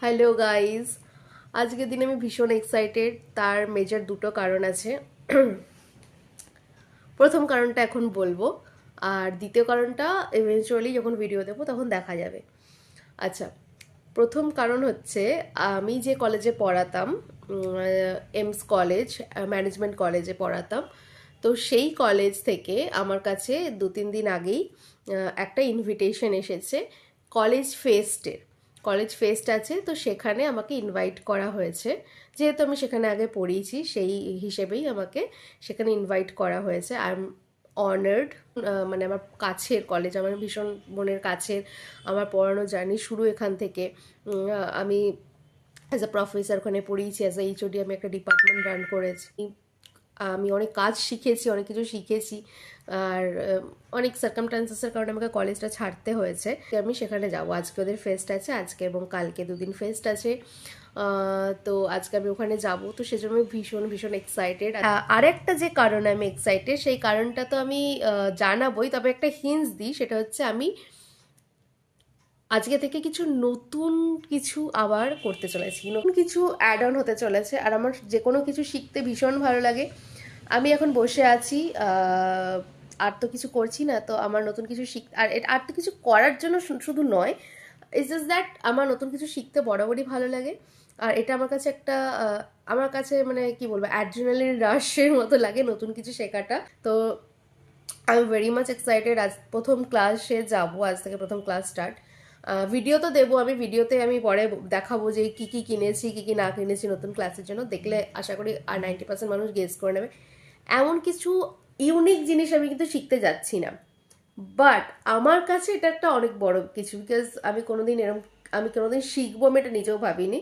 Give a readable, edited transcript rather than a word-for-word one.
Hello guys, আজকের দিনে আমি ভীষণ এক্সাইটেড। তার মেজর দুটো কারণ আছে। প্রথম কারণটা এখন বলবো, আর দ্বিতীয় কারণটা ইভেনচুয়ালি যখন ভিডিও দেবো তখন দেখা যাবে। আচ্ছা, প্রথম কারণ হচ্ছে আমি যে কলেজে পড়াতাম, এমস কলেজ, ম্যানেজমেন্ট কলেজে পড়াতাম। তো সেই কলেজ থেকে আমার কাছে 2-3 দিন আগেই একটা ইনভিটেশন এসেছে কলেজ ফেস্টের। কলেজ ফেস্ট আছে, তো সেখানে আমাকে ইনভাইট করা হয়েছে। যেহেতু আমি সেখানে আগে পড়িয়েছি, সেই হিসেবেই আমাকে সেখানে ইনভাইট করা হয়েছে। I am honoured. মানে আমার কাছের কলেজ, আমার ভীষণ মনের কাছের। আমার পড়ানো জার্নি শুরু এখান থেকে। আমি অ্যাজ আ প্রফেসর ওখানে পড়িয়েছি, অ্যাজ আ এইচওডি আমি একটা ডিপার্টমেন্ট রান করেছি। আমি অনেক কাজ শিখেছি, অনেক কিছু শিখেছি। আর অনেক সার্কামস্টান্সেসের কারণে আমাকে কলেজটা ছাড়তে হয়েছে। আমি সেখানে যাবো। আজকে ওদের ফেস্ট আছে, আজকে এবং কালকে 2 দিন ফেস্ট আছে। তো আজকে আমি ওখানে যাব, তো সেজন্য আমি ভীষণ ভীষণ এক্সাইটেড। আরেকটা যে কারণে আমি এক্সাইটেড, সেই কারণটা তো আমি জানাবোই, তবে একটা হিন্টস দিই। সেটা হচ্ছে আমি আজকে থেকে কিছু নতুন কিছু আবার করতে চলেছি, নতুন কিছু অ্যাড অন হতে চলেছে। আর আমার যে কোনো কিছু শিখতে ভীষণ ভালো লাগে। আমি এখন বসে আছি, আর তো কিছু করছি না, তো আমার নতুন কিছু আর তো কিছু করার জন্য শুধু নয়, ইটস জাস্ট দ্যাট আমার নতুন কিছু শিখতে বরাবরই ভালো লাগে। আর এটা আমার কাছে একটা আমার কাছে মানে কি বলবো, অ্যাড্রিনালিন রাশের মতো লাগে নতুন কিছু শেখাটা। তো I am very much excited. আজ প্রথম ক্লাসে যাব, আজ থেকে প্রথম ক্লাস স্টার্ট। ভিডিও তো দেবো, আমি ভিডিওতে আমি পরে দেখাবো যে কি কি কিনেছি, কি কি না কিনেছি নতুন ক্লাসের জন্য। দেখলে আশা করি আর 90% মানুষ গেস করে নেবে। এমন কিছু ইউনিক জিনিস আমি কিন্তু শিখতে যাচ্ছি না, বাট আমার কাছে এটা একটা অনেক বড় কিছু। বিকজ আমি কোনোদিন শিখবো, আমি এটা নিজেও ভাবিনি।